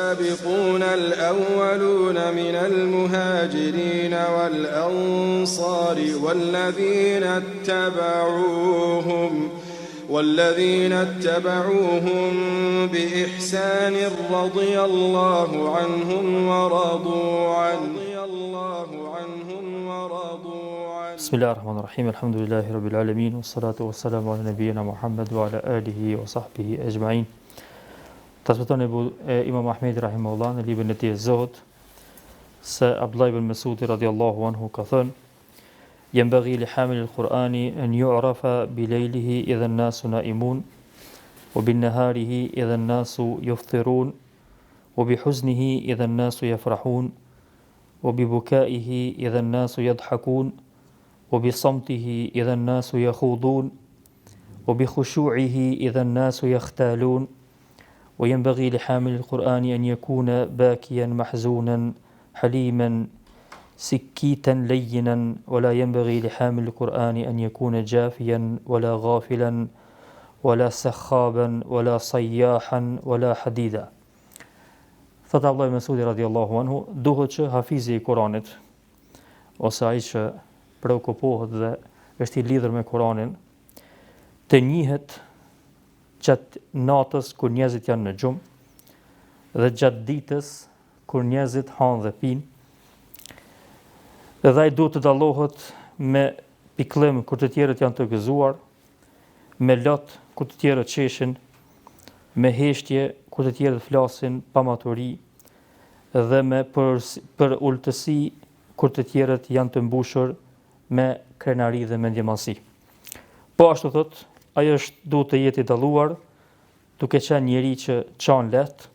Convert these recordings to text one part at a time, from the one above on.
والسابقون الأولون من المهاجرين والأنصار والذين اتبعوهم بإحسان رضي الله عنهم ورضوا عنه بسم الله الرحمن الرحيم الحمد لله رب العالمين والصلاة والسلام على نبينا محمد وعلى آله وصحبه أجمعين. Transmeton Imam Ahmedi rahimahullah në librin e tij Zohd se Abdullah ibn Mesudi radiallahu anhu ka thënë: "Yanbaghi li hamil al-Qur'ani an yu'rafa bi laylihi idha an-nasu na'imun wa bin naharihi idha an-nasu yufṭirun wa bi huznihi idha an-nasu yafrahun wa bi bukaihi idha an-nasu yadhhakun wa bi samtihi idha an-nasu yakhudun wa bi khushu'ihi idha an-nasu yakhtalun." وينبغي لحامل القرآن أن يكون باكيا محزونا حليما سكيتا لينا ولا ينبغي لحامل القرآن أن يكون جافيا ولا غافلا ولا سخابا ولا صياحا ولا حديدا. Thot Abdullah Mesudi radiallahu anhu, duhet që hafizi i Kuranit ose ai që preokupohet dhe është i lidhur me Kuranin të njihet gjatë natës kur njerëzit janë në gjumë dhe gjatë ditës kur njerëzit hanë dhe pinë. Edhe ai duhet të dallohet me pikëllim kur të tjerët janë të gëzuar, me lot kur të tjerët qeshin, me heshtje kur të tjerët flasin pa maturi dhe me për ultësi kur të tjerët janë të mbushur me krenari dhe mendjemallësi. Po ashtu thot, ai duhet të jetë i dalluar, duke qenë njeri që çon lehtë,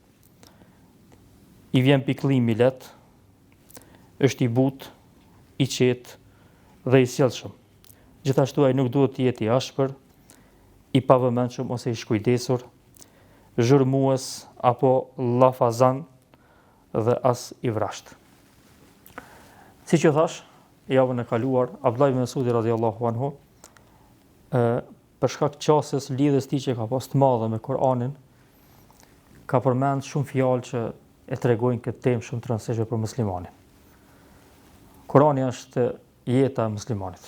i vjen pikëllimi lehtë, është i butë, i qetë dhe i sjellshëm. Gjithashtu ai nuk duhet të jetë i ashpër, i pavëmendshëm ose i shkujdesur, zhurmues apo llafazan dhe as i vrashtë. Siç u thash, javën e kaluar, Abdullah ibn Mesudi radhiyallahu anhu për shkak të qasjes lidhjes tij që ka pas të madhe me Kur'anin, ka përmend shumë fjalë që e tregojnë këtë temë shumë të rëndësishme për muslimanin. Kur'ani është jeta e muslimanit.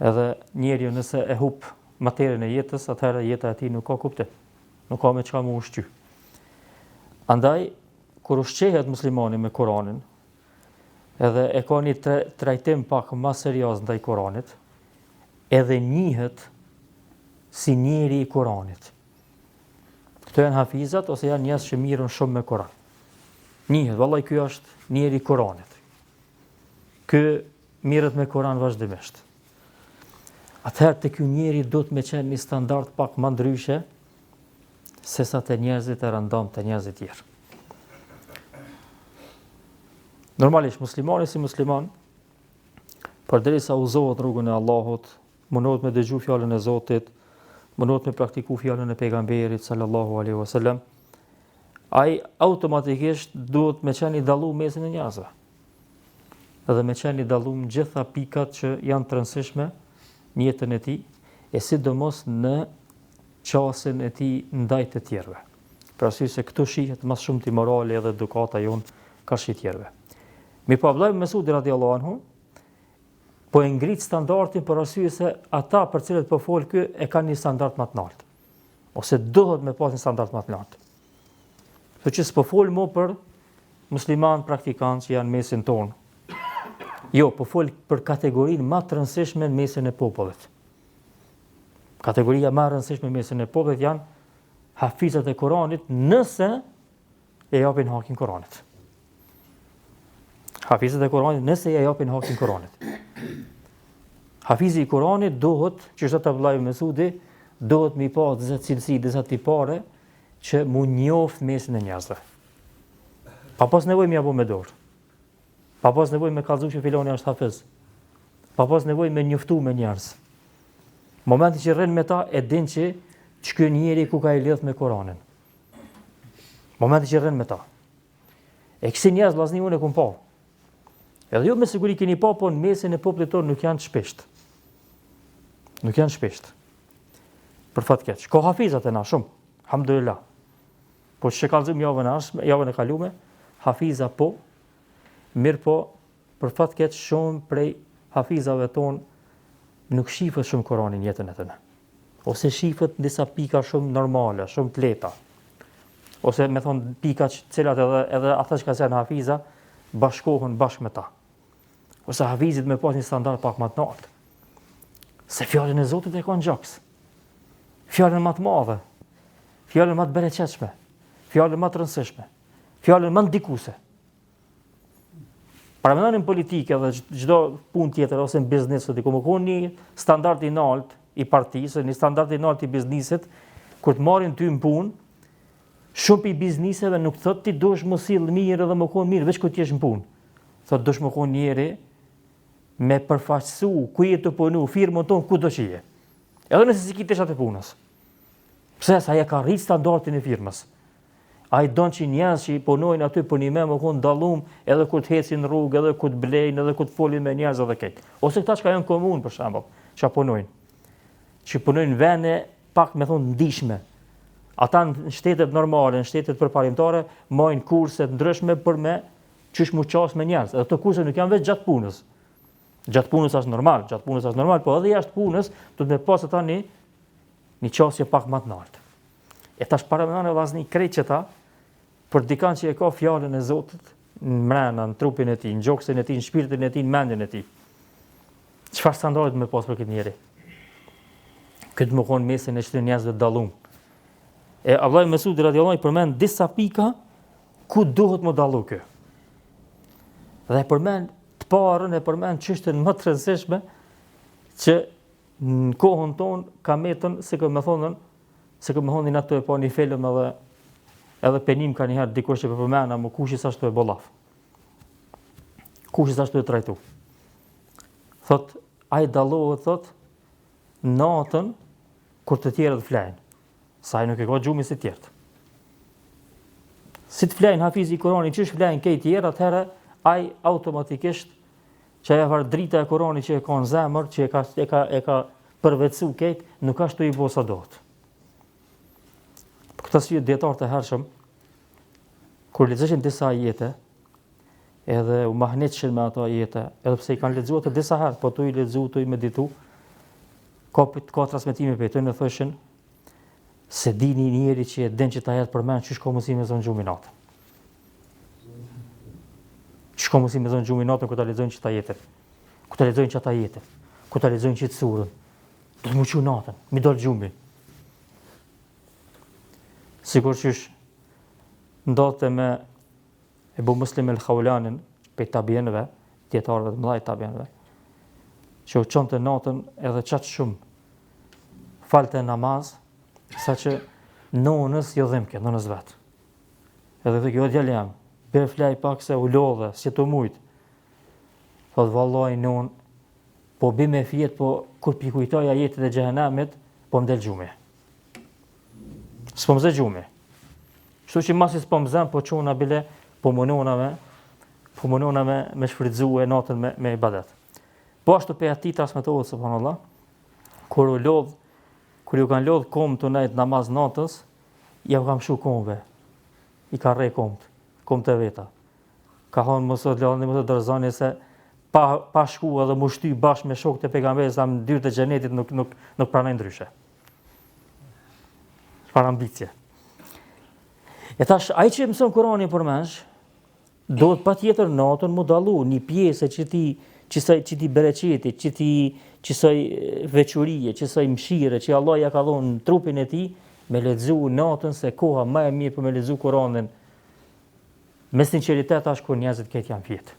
Edhe njeriu nëse e humb materien e jetës, atëherë jeta e tij nuk ka kuptim, nuk ka me çka më ushqy. Andaj kur ushqehet muslimani me Kur'anin, edhe e ka një trajtim pak më serioz ndaj Kur'anit, edhe njihet si njeri i Kuranit. Këto janë hafizat ose janë njerëz që mirën shumë me Kuran. Njihet, vallai ky është njeri i Kuranit. Ky mirët me Kuran vazhdimisht. Atëherë te ky njeri duhet me qenë një standard pak më ndryshe se sa te njerëzit e rëndom te njerëzit tjerë. Normalisht muslimani si musliman, përderisa udhëzohet rrugën e Allahut, mundohet me dëgju fjalën e Zotit, mundohet me praktiku fjalën e pejgamberit sallallahu alaihi wasallam, ai automatikisht duhet me qenë i dalluar mesin e njerëzve. Edhe me qenë i dalluar në gjitha pikat që janë të rëndësishme në jetën e tij, e sidomos në qasjen e tij ndaj të tjerëve. Për arsye se këtu shihet më shumë ti morali edhe edukata jon ka shi tjerëve. Mirpo Abdullah ibn Mesudi radhiyallahu anhu po e ngrit standardin për arsye se ata për cilët po fol ky e kanë një standard më të lartë. Ose duhet me pas një standard më të lartë. Kështu që s'po fol më për musliman praktikantë që janë mesin tonë. Jo, po fol për kategorinë më të rëndësishme në mesin e popullit. Kategoria më e rëndësishme në mesin e popullit janë hafizat e Kuranit nëse e japin hakin Kuranit. Hafizat e Kuranit nëse e japin hakin Kuranit. Hafizi i Kuranit duhet, që është Abdullah ibn Mesudi, duhet mi pa disa cilësi, disa tipare që mu njoft mesin e njerëzve. Pa pas nevojë mi apo me dorë. Pa pas nevojë me kallëzu që filoni është hafiz. Pa pas nevojë me njoftu me njerëz. Momenti që rrin me ta e din që ky njeri ku ka i lidh me Kuranin. Momenti që rrin me ta. E kësi njerëz vllazni unë e kum pa. Edhe jo me siguri keni pa, po në mesin e popullit tonë nuk janë të shpesht. Nuk janë shpesht. Për fat keq. Ka hafizat e na shumë, alhamdulillah. Po që kallëzojmë javën e kalume, hafiza po, mirë po, për fat keq shumë prej hafizave tonë nuk shifët shumë Koranin jetën e tyre. Ose shifët disa pika shumë normale, shumë të lehta. Ose me thonë pika që cilat edhe ata që ka janë hafiza bashkohen bashkë me ta. Ose hafizit me pas një standard pak më të lartë. Se fjalën e Zotit e kanë gjaks. Fjalën më të madhe, fjalën më të bereqetshme, fjalën më të rëndësishme, fjalën më ndikuese. Para mendonin politike dhe çdo punë tjetër ose në biznes ose ku më kanë një standard i lartë i partisë, një standard i lartë i biznesit, kur të marrin ty në punë, shumë pi bizneseve nuk thot ti duhesh më sill mirë dhe më kon mirë veç kur ti jesh në punë. Thot duhesh më kon njëri me përfaqësu ku je të punu firmën tonë kudo që je. Edhe nëse si ki të atë punës. Pse sa ja ka rrit standardin e firmës. Ai don që njerëz që punojnë aty për një më kon dallum edhe kur të ecin në rrugë, edhe kur të blejnë, edhe kur të folin me njerëz edhe këtë. Ose këta që janë komunë për shembull, që punojnë. Që punojnë në vende pak me thonë ndihshme. Ata në shtetet normale, në shtetet përparimtare, marrin kurse të ndryshme për me qysh mu qas me njerëz. Edhe këto kurse nuk janë vetë gjatë punës. Gjatë punës është normal, po edhe jashtë punës duhet me pas ata një qasje pak më të lartë. E tash para mendon vllazni krejt që ta për dikant që e ka fjalën e Zotit në mrena, në trupin e tij, në gjoksin e tij, në shpirtin e tij, në mendjen e tij. Çfarë standardi më pas për këtë njeri? Këtë më konë mesin e çdo njerëzve të dallum. E Abdullah ibn Mesudi radhiyallahu anhu përmend disa pika ku duhet më dallu kë. Dhe përmend të parën e përmend çështën më të rëndësishme që në kohën tonë ka metën se më thonin ato e po një film edhe penim ka njëherë dikush që përmena më kush i sa shtu e bollaf. Kush i sa shtu e trajtu. Thot, ai dallohet thot natën kur të tjerët flajnë. Sa ai nuk e ka gjumin si të tjerët. Si të flajnë hafizi i Kuranit, çish flajnë këto të tjerë, atëherë ai automatikisht që ajo var drita e Kuranit që e ka në zemër, që e ka përvetësu këtë, nuk ashtu i bo sa dohet. Për këtë arsye dietarët e hershëm, kur lexojnë disa ajete, edhe u mahnetshin me ato ajete, edhe pse i kanë lexuar të disa herë, po tu i lexu, tu i meditu, ka transmetime për të në thoshin, se dini njeri që e den që ta jetë përmend, çish ka mundësi me zonë gjumin natën. Çish ka mundësi me zonë gjumin natën kur ta lexojnë që ta jetë. Kur ta lexojnë që ta jetë. Kur ta lexojnë që të surën. Do të muqu natën, mi dol gjumi. Sigur qysh ndodhte me Ebu Muslim el-Khawlanin, pe tabienëve, dietarëve të mëdhej tabienëve, që u çonte natën edhe çat shumë falte namaz, saqë nonës jo dhimke, nonës vet. Edhe të kjo djalë jam, bërë flaj pak se u lodhe, si të mujt. Thot vallaj non, po bime fjet, po kur pikujtoja jetët e xhehenamit, po mdel gjumi. S'po mze gjumi. Kështu që masi s'po mzem, po çuna bile, po munona me shfrytëzue natën me ibadet. Po ashtu pe ati transmetohet subhanallah, kur ju kanë lodh komë të nejtë namaz natës, ja u kam shu komëve. I ka rej komë të veta. Ka thonë mësot lodhni, mësot dërzani se pa shku edhe mu shty bashkë me shokët e pejgamberit sa në dyrët e xhenetit nuk pranojnë ndryshe. Çfarë ambicie. E thash, ai që mëson Kur'anin përmendsh, duhet patjetër natën mu dallu një pjesë që ti bereqeti, që soi veçurie, që soi mëshire, që Allah ja ka dhënë në trupin e tij, me lexu natën se koha më e mirë për me lexu Kur'anin. Me sinqeritet as kur njerëzit këtë janë fjet.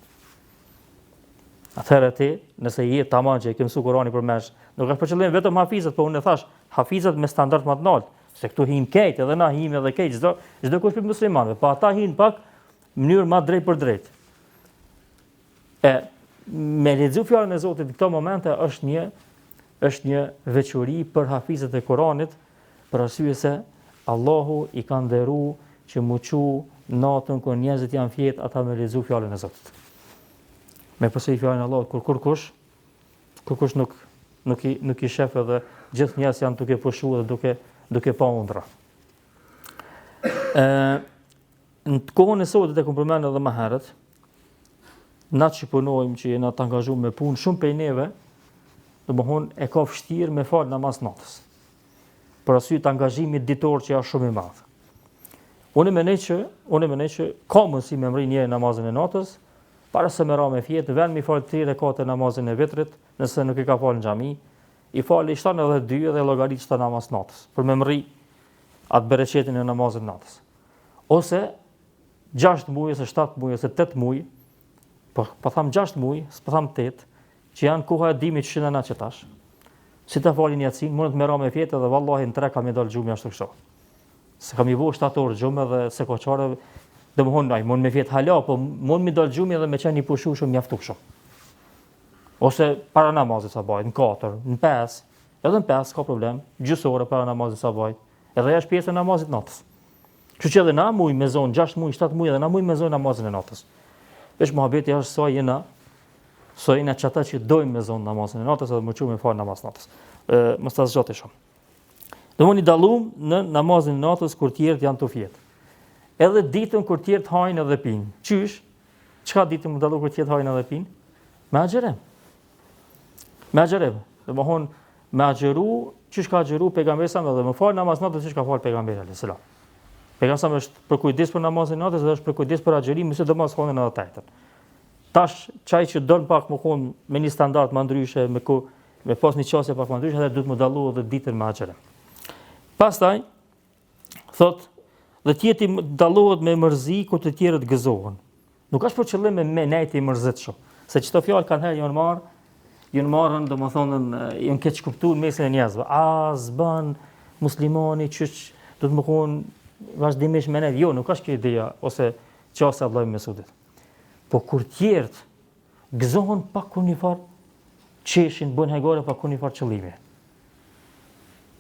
Atëherë ti, nëse je tamam që e ke mësuar Kur'anin përmendsh, nuk është për qëllim vetëm hafizat, po unë thash, hafizat me standard më të lartë, se këtu him këtë, edhe na him edhe këtë, çdo kush për muslimanëve, pa ata hin pak në mënyrë më drejt për drejt. Me lexu fjalën e Zotit në këto momente është një veçori për hafizët e Kuranit, për arsye se Allahu i ka nderuar që muçu natën kur njerëzit janë fjet, ata me lexu fjalën e Zotit. Me përsëri fjalën e Allahut kur kush nuk i shef edhe gjithë njerëzit janë duke pushuar dhe duke pa undra. Në kohën e sotit e kom përmend edhe më herët, na që punojmë, që jena të angazhuar me punë, shumë prej neve, domethënë e ka vështirë me fal namaz natës. Për arsye të angazhimit ditor që është shumë i madh. Unë mendoj që ka mundësi me mri njëri namazin e natës, para se me ra me fjetë, vend mi fal 3 rekate namazin e vitrit, nëse nuk i ka falë në xhami, i fali 7 edhe 2 dhe llogarit 7 namaz natës, për me mri atë bereqetin e namazit natës. Ose 6 muaj, ose 7 muaj, ose 8 muaj, po tham 6 muaj, po tham 8, që janë koha e dimit që na çetash. Si ta falin Yatsin, mund të më ra me fjetë dhe vallahi në 3 kam i dal xhumi ashtu kështu. Se kam i vu 7 orë gjumë dhe se koqare, domethënë ai mund me fjetë hala, po mund mi dal xhumi edhe me qenë i pushueshëm mjaftueshëm. Ose para namazit sabahit, në 4, në 5, edhe në 5 ka problem, gjysore para namazit sabahit, edhe ajo është pjesë e namazit natës. Kështu që edhe na muj me zonë 6 muaj, 7 muaj edhe na muj me zonë namazin e natës. Veç mohabeti është sa jena çata që dojmë me zonë namazin e natës edhe më çu me fal namaz natës. Mos ta zgjati shumë. Domthoni dallum në namazin e natës kur tjerët janë të fjetë. Edhe ditën kur tjerët hajnë edhe pinë. Qysh? Çka ditën më dallu kur tjerët hajnë edhe pinë? Me agjerem. Me agjerem. Domthon me agjeru, çysh ka agjeru pejgamberi sa edhe më fal namaz natës çysh ka fal pejgamberi alayhis salam. Pejgamberi është për kujdes për namazin e natës dhe është për kujdes për agjerimin, sidomos honën edhe tajtën. Tash çaj që don pak më kon me një standard më ndryshe, me pas një qasje pak më ndryshe, edhe duhet më dallu edhe ditën me agjerem. Pastaj thot dhe tjeti dallohet me mërzi kur të tjerët gëzohen. Nuk është për qëllim me nejti mërzitshëm, se çdo fjalë kanë herë janë marrën domethënë janë keq kuptuar mesin e njerëzve. Zban muslimani që do të më kon vazhdimisht me ne. Jo, nuk është kjo ideja ose qasja e vllajë Mesudit. Po kur tjerët gëzohen pa kur një farë çeshin, bën hajgore pa kur një farë qëllimi.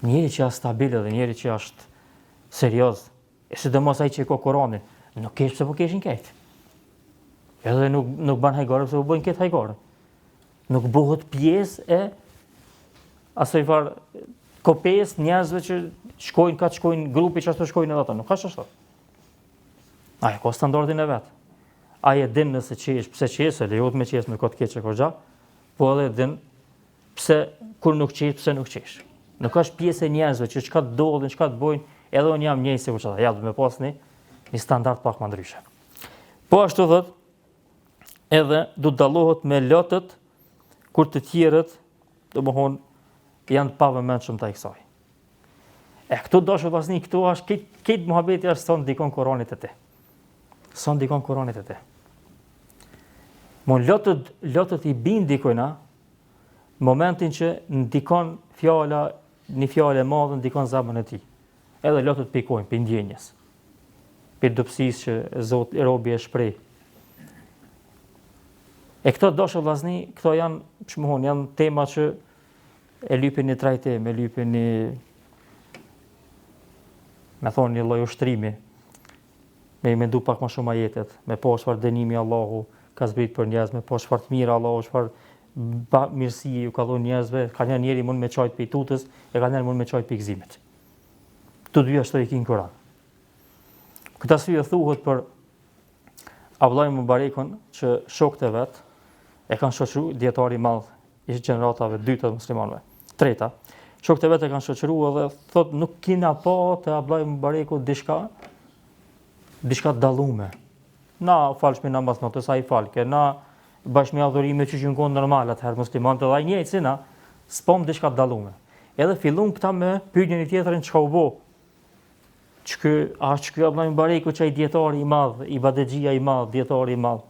Njeri që është stabil dhe njeri që është serioz, e sidomos ai që ka Kur'anin, nuk kesh pse po keshin këtë. Edhe nuk bën hajgore pse po bën këtë hajgore. Nuk bëhet pjesë e asaj farë kopes njerëzve që shkojnë grupi që ashtu shkojnë edhe ata, nuk ka ashtu. Ai ka standardin e vet. Ai e din nëse qesh, pse qesh, lejohet me qesh me kot keq e korxha, po edhe din pse kur nuk qesh, pse nuk qesh. Nuk është pjesë e njerëzve që çka të dollin, çka të bojnë, edhe unë jam njëjtë sikur çata. Ja, do të më pas një standard pak më ndryshe. Po ashtu thot, edhe do të dallohet me lotët kur të tjerët, domthon janë të pavëmendshëm ndaj kësaj. Këtu dashur vllazëni, këtu është këtë muhabeti është son dikon Kur'anit e te. Son dikon Kur'anit e te. Mon lotët i bin dikojna momentin që ndikon një fjalë e madhe ndikon zemrën e tij. Edhe lotët pikojnë për ndjenjes. Për dobësisë që Zoti robi e shpreh. Këto dashur vllazëni, këto janë tema që e lypin një trajtim, e lypin me thonë një lloj ushtrimi, me i mendu pak më shumë ajetet, me po çfarë dënimi Allahu ka zbrit për njerëz, me po çfarë të mirë Allahu, çfarë mirësi ju ka dhënë njerëzve, ka njëri mund me çajt për tutës, e ka njëri mund me çajt për gëzimit. Të dy ashtu i kin Kur'an. Këtë arsye thuhet për Abdullah ibn Mubarekun që shokët e vet e kanë shoqëruar dietari i madh i gjeneratave dytë të muslimanëve. Treta, shokët e vet e kanë shoqëruar dhe thotë nuk kina pa te Abdullah ibn Mubareku diçka dallume. Na falshmi namaz natës ai falke, na bashmi adhurime që gjykon normal atëherë muslimanët dhe ai njëjtë si na spom diçka dallume. Edhe fillon këta me pyetjen e tjetrin çka u bë. Çka Abdullah ibn Mubareku çai dietari i madh, i badexhia i madh, dietari i madh.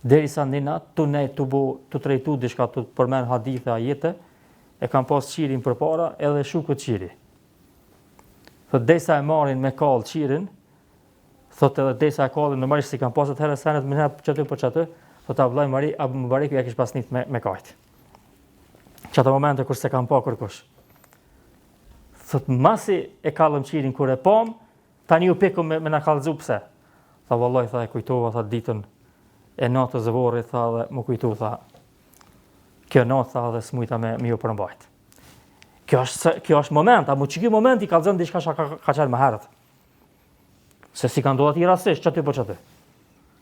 Derisa ndina tu trajtu diçka të përmend hadithe ajete, e kanë pas qirin përpara edhe shukët qiri. Thot desa e marrin me kall qirin, thot edhe desa e kallin normalisht si kanë pas atëherë senet më hap çatë për çatë, thot Abdullah ibn Mubareku ja kish pasnit me kajt. Çato momente kur se kanë pa kërkush. Thot masi e kallëm qirin kur e pam, tani u peku me na kallzu pse. Tha vallahi tha e kujtova tha ditën e natës e vorrit tha dhe më kujtu tha kjo natë tha dhe smujta me ju përmbajt. Kjo është moment, apo çiki momenti ka zënë diçka ka qenë më herët. Se si kanë ndodhur aty rastisht, çati po çati.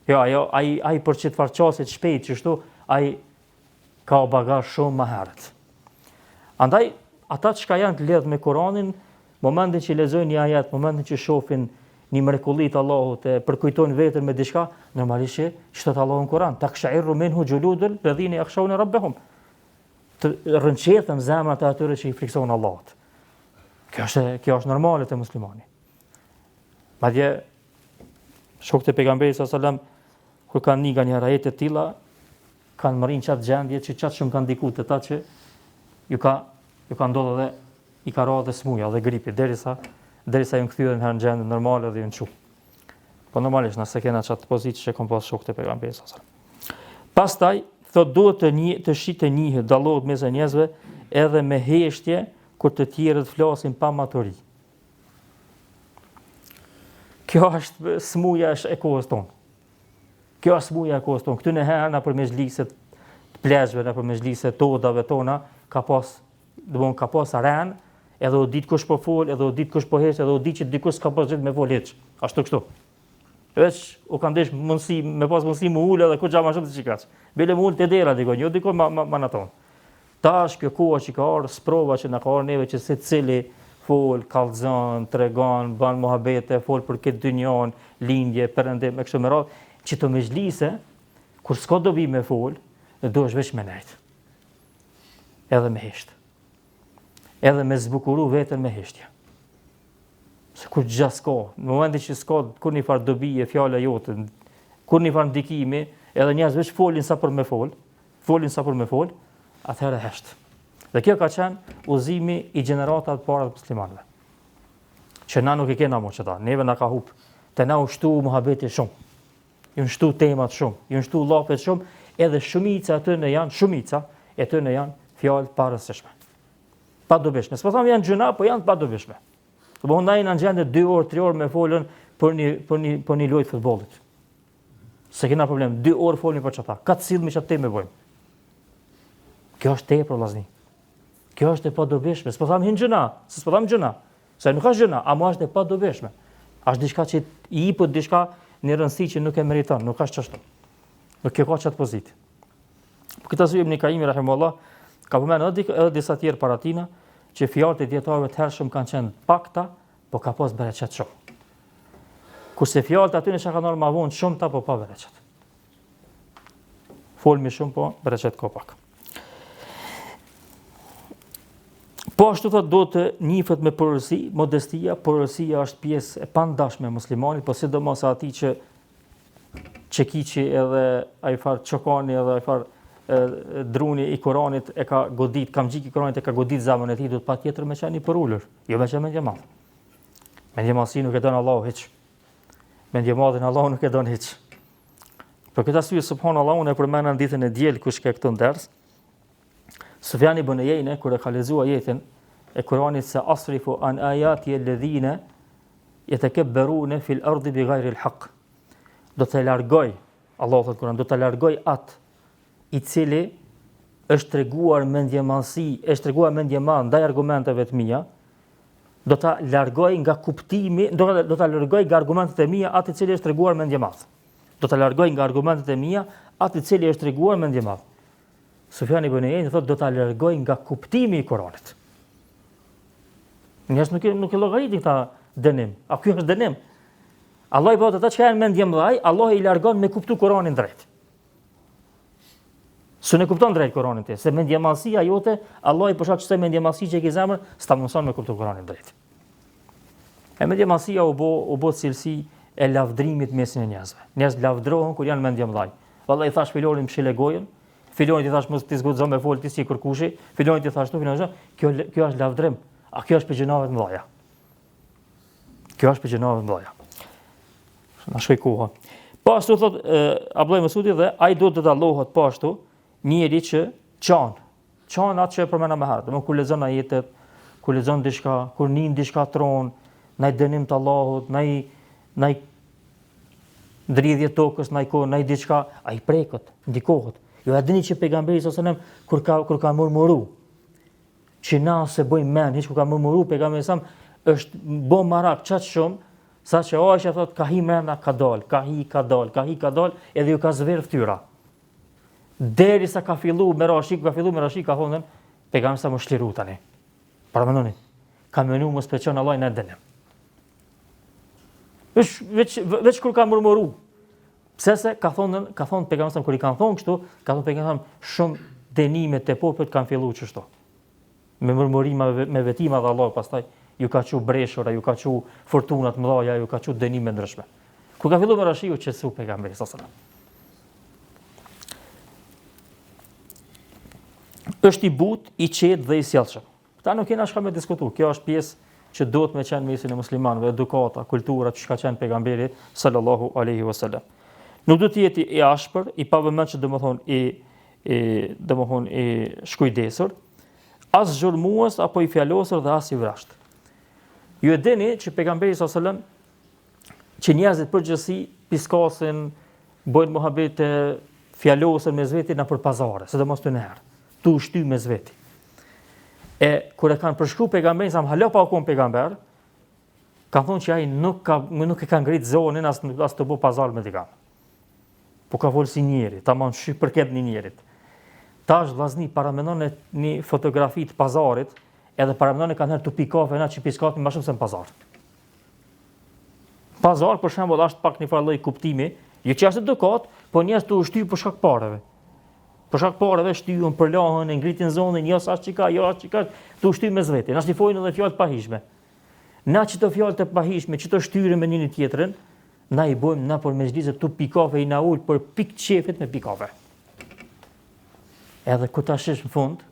Jo, ai për çit farçasit shpejt çështu, ai ka bagazh shumë më herët. Andaj ata që janë të lidhur me Kur'anin, momentin që lexojnë një ajet, momentin që shohin një mrekulli të Allahut e përkujtojnë veten me diçka, normalisht çtot Allahu në Kur'an, takshairu minhu juludul ladhina yakhshawna rabbahum. Të rënqethen zemrat e atyre që i frikson Allahut. Kjo është normale te muslimani. Madje shokët e pejgamberit sallallahu alajhi wasallam kur kanë një nga një ajete të tilla, kanë marrin çat gjendje që çat shumë kanë ndikuar te ata që ju ka ndodhur dhe i ka rrodhë smuja dhe gripi derisa ju kthyen në gjendje normale dhe ju çu. Po normalisht nëse kena çat pozitë që kanë pas shokët e pejgamberit sallallahu alajhi wasallam. Pastaj thot duhet të shitë njihet dallohet mes njerëzve edhe me heshtje kur të tjerët flasin pa maturi. Kjo është smuja e kohës tonë. Kjo është smuja e kohës tonë. Këtu në herë në për mezhliset të plezhve, në për mezhliset todave tona, ka pas aren, edhe o ditë kush po fol, edhe o ditë kush po heq, edhe o ditë që dikush s'ka pas gjithë me fol heq. Ashtu kështu. Veç u kanë desh mundësi, me pas mundësi më ullë edhe ku gja ma shumë të qikash. Bile më ullë të dera dikon, jo dikon ma në tonë. Ta është kjo koha që ka arë, sprova që në ka arë neve që se cili fol, kallzon, tregon, ban muhabete, fol për këtë dynjon, lindje, perëndim, e kështu me radhë, që të mezhlise, kur s'ka dobi me fol, do është veç me nejtë. Edhe me heshtë. Edhe me zbukuru vetën me heshtje. Se kur gjë s'ka, në momentin që s'ka kur një farë dobi e fjala jote, kur një farë ndikimi, edhe njerëz veç folin sa për me fol, atëherë heshtë. Dhe kjo ka qenë udhëzimi i gjeneratave të para të muslimanëve. Që na nuk i kena më çeta, neve na ka hub. Te na u shtu muhabeti shumë. Ju shtu temat shumë, ju shtu llafet shumë, edhe shumica e tyre janë fjalë pa rëndësishme. Pa dobishme. S'po them janë gjuna, po janë pa dobishme. Do ndaj në gjendje 2 orë, 3 orë me folën për një lojë futbollit. Se kena problem, 2 orë folni për çata. Ka të sillmi çat me vojmë. Kjo është tepër vllazni. Kjo është e padobishme. S'po them gjuna, se nuk është gjuna, ama është e padobishme. Është diçka që i jepet diçka në rëndësi që nuk e meriton, nuk është çashtu. Nuk ka çat pozitë. Për këtë arsye Ibn Kaimi rahimahullah ka përmendur edhe disa tjerë para tina që fjalët e dietarëve të hershëm kanë qenë pakta, po ka pas bereqet shumë. Kurse fjalët aty në çka kanë ma vonë shumë ta po pa bereqet. Folmi shumë po bereqet ka pak. Po ashtu thot do të njihet me porositë, modestia, porosia është pjesë e pandashme e muslimanit, po sidomos atij që çekiçi edhe ai far çokani edhe ai far druni i Kuranit e ka godit, kamxhik i Kuranit e ka godit zamën e tij, do të patjetër me qenë i porulur, jo me qenë mendje madh. Mendje madhsi nuk e don Allahu hiç. Mendje madhin Allahu nuk e don hiç. Për këtë arsye subhanallahu unë e përmenda në ditën e diel kush ka këtu nders. Sufjan ibn Uyeyne kur e ka lexuar ajetin e Kuranit se asrifu an ayati alladhina yatakabbaruna fil ardi bighayri alhaq. Do të largoj, Allahu thotë Kur'an, do të largoj atë i cili është treguar mendjemallësi, është treguar mendjemall ndaj argumenteve të mia, do ta largoj nga kuptimi, do ta largoj nga argumentet e mia atë i cili është treguar mendjemall. Do ta largoj nga argumentet e mia atë i cili është treguar mendjemall. Sufjan ibn Uyeyne thotë do ta largoj nga kuptimi i Kuranit. Njerëz nuk e llogaritin këta dënim. A ky është dënim? Allah i bëhet ata që janë mendjemëllaj, Allah i largon me kuptu Kuranin drejt. Së ne kupton drejt Kuranin te, se mendjemallësia jote, Allah i për shkak të kësaj mendjemallësie që e ke zemër, s'ta mëson me kuptu Kuranin drejt. E mendjemallësia u bë cilësi e lavdrimit mesin e njerëzve. Njerëz lavdrohen kur janë mendjemëllaj. Vallahi thash filonin mshile gojën, filonin i thash mos ti zguxo me fol ti si kërkushi, filonin i thash kjo është lavdrim, a kjo është për gjinave të mëdha. Kjo është për gjinave të mëdha. Na shkoj koha. Po ashtu thot Abdullah Mesudi dhe ai duhet të dallohet po ashtu njëri që çan atë që e përmenda më herët. Domethënë kur lexon ajetet, kur lexon diçka, kur nin diçka tron, ndaj dënim të Allahut, ndaj ndridhje tokës, ndaj diçka, ai prekët, ndikohet. Jo a dini që pejgamberi sallallahu alajhi wasallam kur ka murmuru, që na se bëjmë men, hiç kur ka murmuru pejgamberi sallallahu alajhi wasallam është bë marak çat shumë Sa që Aisha thot ka hi mrena ka dal, ka dal, edhe ju ka zver ftyra. Derisa ka fillu me rashi, ka thonë pejgamberi sa më shliru tani. Para mendoni. Ka menu mos peçon Allah në dënim. Veç kur ka murmuru. Pse se ka thonë pejgamberi kur i kanë thonë kështu, ka thonë pejgamberi shumë dënime të popullit kanë filluar kështu. Me murmurime me vetima dhe Allah pastaj ju ka qu breshura, ju ka qu fortunat mëdha, ju ka qu dënime ndryshme. Kur ka filluar me rashiu qetësu pejgamberi sallallahu alajhi wasallam. Është i butë, i qetë dhe i sjellshëm. Këta nuk kena shka me diskutu. Kjo është pjesë që duhet me qenë mesin e muslimanëve, edukata, kultura që ka qenë pejgamberi sallallahu alaihi wasallam. Nuk do të jetë i ashpër, i pavëmendshëm, domethënë i shkujdesur, as zhurmues apo i fjalosur dhe as i vrasht. Ju e dini që pejgamberi sallallahu alaihi wasallam që njerëzit përgjithësi piskasin, bojnë muhabete, fjalosën me zveti na për pazare, sidomos të herë, tu shty me zveti. E kur e kanë përshkruar pejgamberin sa hala pa qenë pejgamber, ka thonë që ai nuk e ka ngrit zonën as të bëj pazar me dikën. Po ka folë si njeri, tamam shi përket një njerit. Tash vllazni paramendon një fotografi të pazarit, edhe paramendon kanë herë tupikave na që piskatin më shumë se në pazar. Pazar për shembull është pak një farë lloj kuptimi, jo që është edukat, po njerëz të ushtyj për shkak parave. Për shkak parave shtyjën për lahën, e ngritin zonën, jo sa çika, të ushtyj me vetë. Na shifojnë edhe fjalë të pahishme. Na çto fjalë të pahishme, çto shtyrin me njëri tjetrin, na i bojmë na për mezhlisë tu pikave i na ul për pik qefit me pikave. Edhe ku ta shish në fund,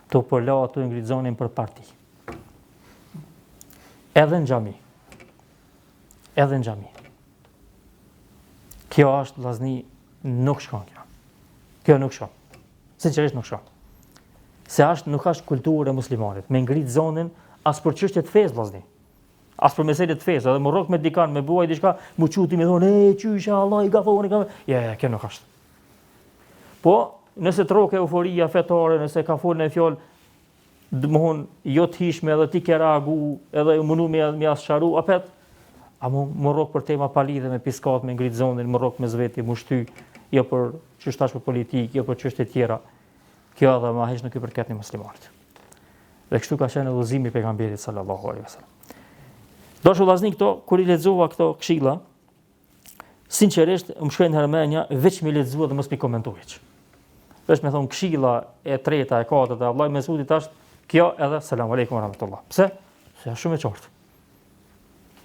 të përla ato e ngrit zonin për parti. Edhe në xhami. Kjo është vllazni nuk shkon kjo. Kjo nuk shkon. Sinqerisht nuk shkon. Se nuk është kulturë e muslimanit. Me ngrit zonin as për çështje të fesë vllazni. As për mesele të fesë, edhe më rrok me dikan, me buaj diçka, mu quti me thonë, qysha Allah i ka thonë, ja, kjo nuk është. Po, nëse të roke euforia fetare, nëse ka folë në fjalë, domthon jo të hishme edhe ti ke reagu, edhe mundu me asharu, apet, a më rrok për tema palidhe me piskat, me ngrit zonin, më rrok me zveti, më shty, jo për çështash për politikë, jo për çështje tjera. Kjo edhe ma heq në ky përket një muslimanit. Dhe kështu ka qenë udhëzimi i pejgamberit sallallahu alaihi wasallam. Dashur vllazni këto, kur i lexova këto këshilla, sinqerisht më shkojnë hermenja veç me lexua dhe mos mi komentuaj. Veç me thon këshilla e treta, e katërta, Allahu Mesudit është kjo edhe selam aleikum wa rahmatullah. Pse? Se është shumë e qartë.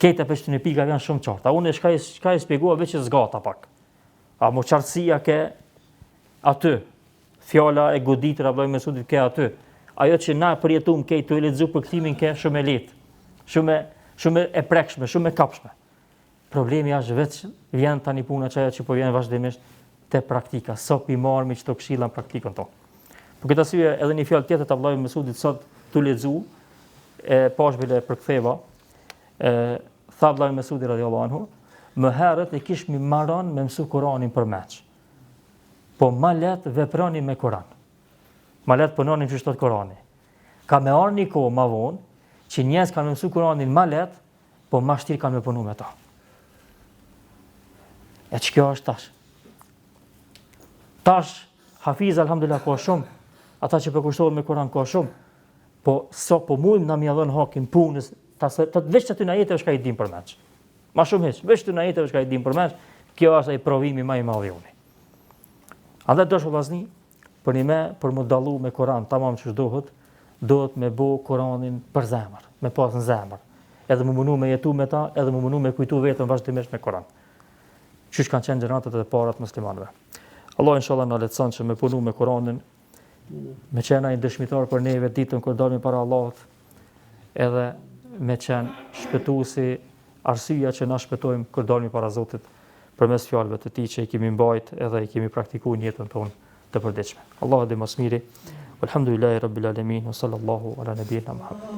Këta peshtë në pika janë shumë qarta. Unë shka i shpjegua veç e zgata pak. A mo qartësia ke aty. Fjala e goditur Allahu Mesudit ke aty. Ajo që na përjetuam ke të lexu për kthimin ke shumë e lehtë. Shumë e prekshme, shumë e kapshme. Problemi është veç vjen tani puna që po vjen vazhdimisht te praktika. Sa pi marrmi çto këshilla në praktikën tonë. Për këtë arsye edhe një fjalë tjetër të Allahu Mesudit sot tu lexu e pashbile përktheva. Tha Allahu Mesudi radhiyallahu anhu, më herët e kish mi marron me mësu Kur'anin për meç. Po më letë veproni me Kur'an. Më letë punoni çështot Kur'ani. Ka me arni kohë më vonë që njerëz kanë mësu Kur'anin më letë, po më shtirë kanë me punu me ta. E që kjo është tash? Tash, hafiz, alhamdulillah, ka shumë, ata që përkushtohen me Kur'an ka shumë, po po mujmë na mjallon hakin punës, veç të ty në jetëve shka i dim për meç. Ma shumë heq, veç të në jetëve shka i dim për meç, kjo është e provimi ma i madhi uni. Andaj doshë vllazni, për më dallu me Kur'an, tamam që duhet me bo Kur'anin për zemër, me pas në zemër. Edhe më munu me jetu me ta, edhe më munu me kujtu vetën vazhdimisht me Kur'an. Qysh kanë qenë gjeneratët e parat muslimanëve. Allah inshallah na lehtëson që me punu me Kur'anin, me qenë ai dëshmitar për neve ditën kur dalim para Allahut, edhe me qenë shpëtuesi, arsyeja që na shpëtojmë kur dalim para Zotit përmes fjalëve të tij që i kemi mbajt edhe i kemi praktikuar në jetën tonë të përditshme. Allahu dhe mësmiri. Alhamdulillahi rabbil alamin wa sallallahu ala nabiyyina Muhammad.